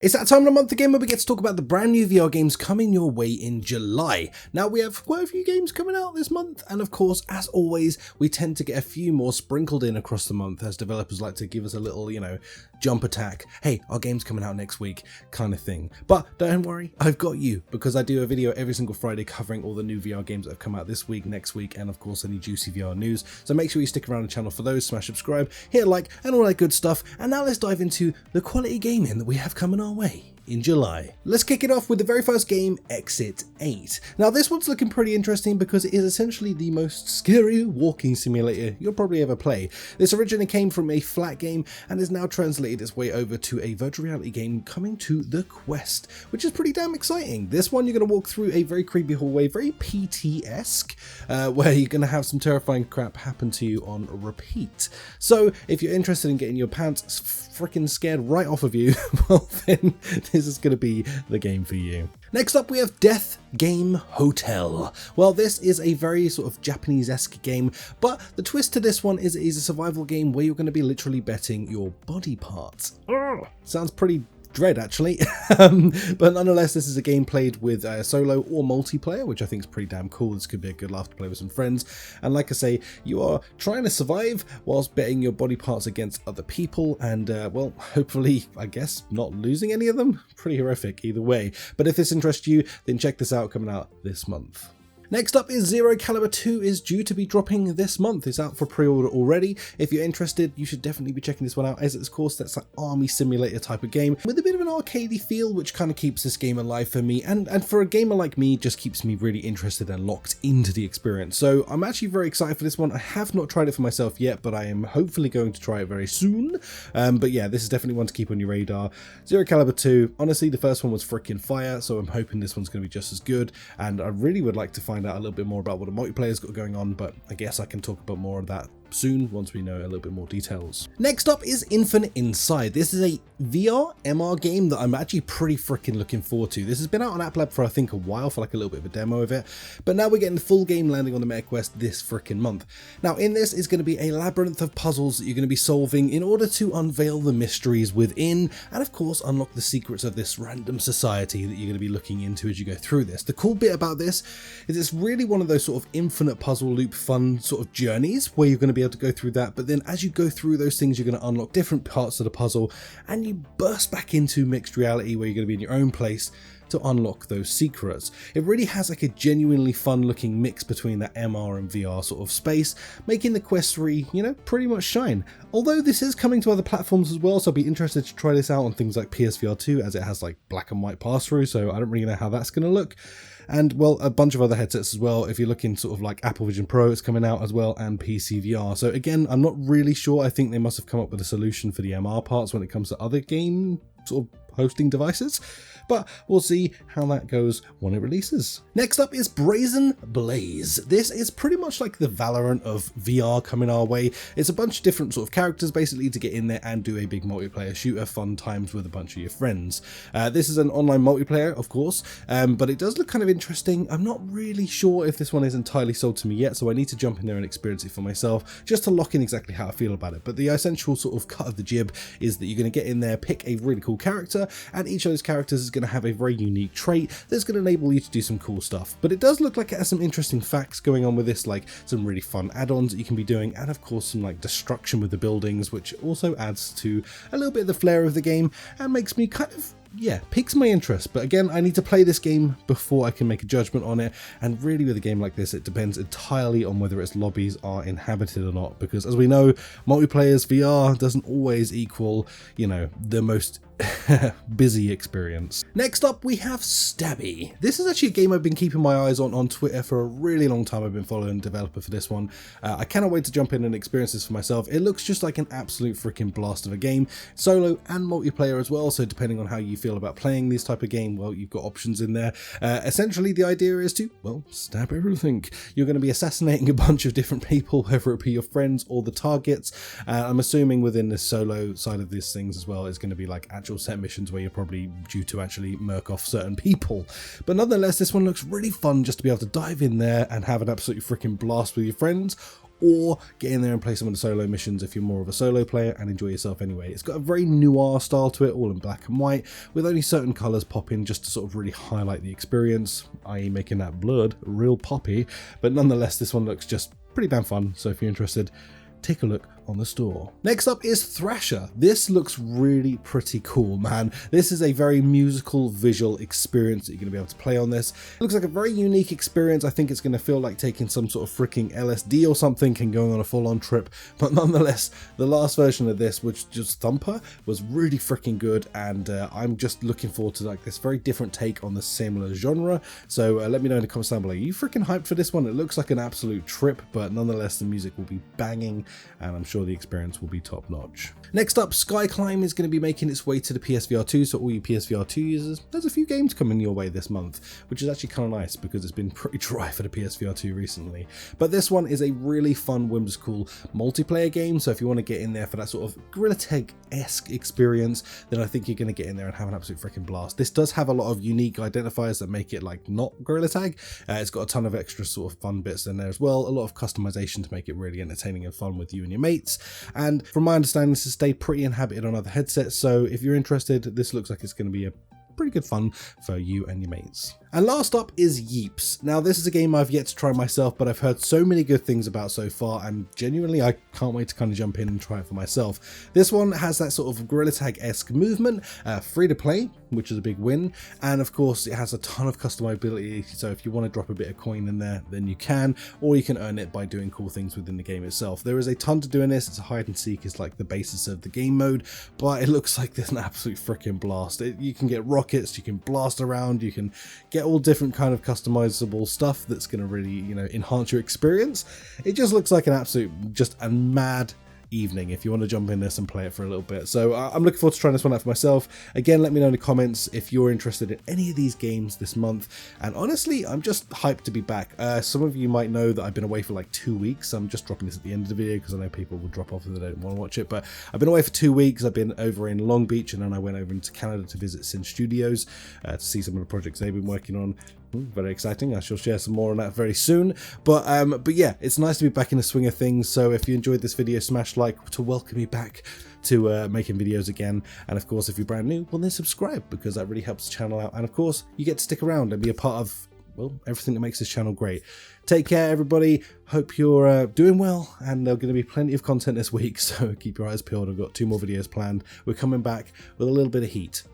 It's that time of the month again where we get to talk about the brand new VR games coming your way in July. Now we have quite a few games coming out this month, and of course, as always, we tend to get a few more sprinkled in across the month as developers like to give us a little, jump attack. Hey, our game's coming out next week kind of thing. But don't worry, I've got you, because I do a video every single Friday covering all the new VR games that have come out this week, next week, and of course any juicy VR news. So make sure you stick around the channel for those, smash subscribe, hit a like, and all that good stuff. And now let's dive into the quality gaming that we have coming our way in July. Let's kick it off with the very first game, Exit 8. Now this one's looking pretty interesting because it is essentially the most scary walking simulator you'll probably ever play. This originally came from a flat game and is now translated its way over to a virtual reality game coming to the Quest, which is pretty damn exciting. This one you're going to walk through a very creepy hallway, very PT-esque, where you're going to have some terrifying crap happen to you on repeat. So if you're interested in getting your pants freaking scared right off of you, well then this is going to be the game for you. Next up we have Death Game Hotel. Well, this is a very sort of Japanese-esque game, but the twist to this one is it is a survival game where you're going to be literally betting your body parts. Sounds pretty dread actually, but nonetheless this is a game played with solo or multiplayer, which I think is pretty damn cool. This could be a good laugh to play with some friends, and like I say, you are trying to survive whilst betting your body parts against other people and well, hopefully I guess not losing any of them. Pretty horrific either way, but if this interests you then check this out, coming out this month. Next up is Zero Caliber 2 is due to be dropping this month. It's out for pre-order already. If you're interested, you should definitely be checking this one out, as it's, of course, that's like army simulator type of game with a bit of an arcadey feel, which kind of keeps this game alive for me, and for a gamer like me, just keeps me really interested and locked into the experience. So I'm actually very excited for this one. I have not tried it for myself yet, but I am hopefully going to try it very soon. But yeah, this is definitely one to keep on your radar. Zero Caliber 2, honestly, the first one was freaking fire, so I'm hoping this one's going to be just as good, and I really would like to find out a little bit more about what the multiplayer's got going on, but I guess I can talk about more of that soon once we know a little bit more details. Next up is Infinite Inside. This is a VR MR game that I'm actually pretty freaking looking forward to. This has been out on App Lab for I think a while, for like a little bit of a demo of it, but now we're getting the full game landing on the Meta Quest this freaking month. Now in this is going to be a labyrinth of puzzles that you're going to be solving in order to unveil the mysteries within, and of course unlock the secrets of this random society that you're going to be looking into as you go through this. The cool bit about this is it's really one of those sort of infinite puzzle loop fun sort of journeys where you're going to be able to go through that, but then as you go through those things you're going to unlock different parts of the puzzle and you burst back into mixed reality where you're going to be in your own place to unlock those secrets. It really has like a genuinely fun looking mix between that MR and VR sort of space, making the Quest 3, pretty much shine. Although this is coming to other platforms as well, so I'll be interested to try this out on things like PSVR2, as it has like black and white pass through, so I don't really know how that's going to look. And well, a bunch of other headsets as well. If you're looking sort of like Apple Vision Pro, it's coming out as well, and PCVR. So again, I'm not really sure. I think they must have come up with a solution for the MR parts when it comes to other game sort of hosting devices, but we'll see how that goes when it releases. Next up is Brazen Blaze. This is pretty much like the Valorant of VR coming our way. It's a bunch of different sort of characters basically to get in there and do a big multiplayer shooter, fun times with a bunch of your friends. This is an online multiplayer, of course, but it does look kind of interesting. I'm not really sure if this one is entirely sold to me yet, so I need to jump in there and experience it for myself just to lock in exactly how I feel about it. But the essential sort of cut of the jib is that you're going to get in there, pick a really cool character, and each of those characters is going to have a very unique trait that's going to enable you to do some cool stuff. But it does look like it has some interesting facts going on with this, like some really fun add-ons that you can be doing, and of course some like destruction with the buildings, which also adds to a little bit of the flair of the game and makes me kind of, piques my interest. But again, I need to play this game before I can make a judgment on it, and really with a game like this it depends entirely on whether its lobbies are inhabited or not, because as we know, multiplayer's VR doesn't always equal, the most busy experience. Next up we have Stabby. This is actually a game I've been keeping my eyes on Twitter for a really long time. I've been following the developer for this one. I cannot wait to jump in and experience this for myself. It looks just like an absolute freaking blast of a game, solo and multiplayer as well, so depending on how you feel about playing this type of game, well, you've got options in there. Essentially the idea is to, well, stab everything. You're going to be assassinating a bunch of different people, whether it be your friends or the targets. I'm assuming within the solo side of these things as well is going to be like actual set missions where you're probably due to actually murk off certain people. But nonetheless, this one looks really fun just to be able to dive in there and have an absolutely freaking blast with your friends, or get in there and play some of the solo missions if you're more of a solo player and enjoy yourself anyway. It's got a very noir style to it, all in black and white, with only certain colours popping just to sort of really highlight the experience, i.e. making that blood real poppy, but nonetheless this one looks just pretty damn fun, so if you're interested, take a look on the store. Next up is Thrasher. This looks really pretty cool, man. This is a very musical visual experience that you're going to be able to play on this. It looks like a very unique experience. I think it's going to feel like taking some sort of freaking LSD or something and going on a full-on trip, but nonetheless, the last version of this, which just Thumper, was really freaking good, and I'm just looking forward to like this very different take on the similar genre. So let me know in the comments down below. Are you freaking hyped for this one? It looks like an absolute trip, but nonetheless, the music will be banging, and I'm sure the experience will be top notch. Next up, Skyclimb is going to be making its way to the PSVR2, so all you PSVR2 users, there's a few games coming your way this month, which is actually kind of nice because it's been pretty dry for the PSVR2 recently. But this one is a really fun, whimsical multiplayer game, so if you want to get in there for that sort of Gorilla Tag-esque experience, then I think you're going to get in there and have an absolute freaking blast. This does have a lot of unique identifiers that make it like not Gorilla Tag. It's got a ton of extra sort of fun bits in there as well, a lot of customization to make it really entertaining and fun with you and your mates. And from my understanding, this has stayed pretty inhabited on other headsets, so if you're interested, this looks like it's going to be a pretty good fun for you and your mates. And last up is VIII. Now this is a game I've yet to try myself, but I've heard so many good things about so far, and genuinely I can't wait to kind of jump in and try it for myself. This one has that sort of Gorilla Tag-esque movement, free to play, which is a big win, and of course it has a ton of customizability, so if you want to drop a bit of coin in there, then you can, or you can earn it by doing cool things within the game itself. There is a ton to do in this. It's a hide and seek is like the basis of the game mode, but it looks like there's an absolute freaking blast. You can get rockets, you can blast around, you can get all different kind of customizable stuff that's going to really, you know, enhance your experience. It just looks like an absolute, just a mad evening if you want to jump in this and play it for a little bit. So I'm looking forward to trying this one out for myself. Again, let me know in the comments if you're interested in any of these games this month, and honestly I'm just hyped to be back. Some of you might know that I've been away for like 2 weeks. I'm just dropping this at the end of the video because I know people will drop off if they don't want to watch it, but I've been away for 2 weeks. I've been over in Long Beach, and then I went over into Canada to visit Sin Studios to see some of the projects they've been working on. Very exciting. I shall share some more on that very soon, but yeah, it's nice to be back in the swing of things. So if you enjoyed this video, smash like to welcome me back to making videos again, and of course if you're brand new, well then subscribe, because that really helps the channel out, and of course you get to stick around and be a part of, well, everything that makes this channel great. Take care everybody, hope you're doing well, and there's going to be plenty of content this week, so keep your eyes peeled. I've got 2 more videos planned. We're coming back with a little bit of heat.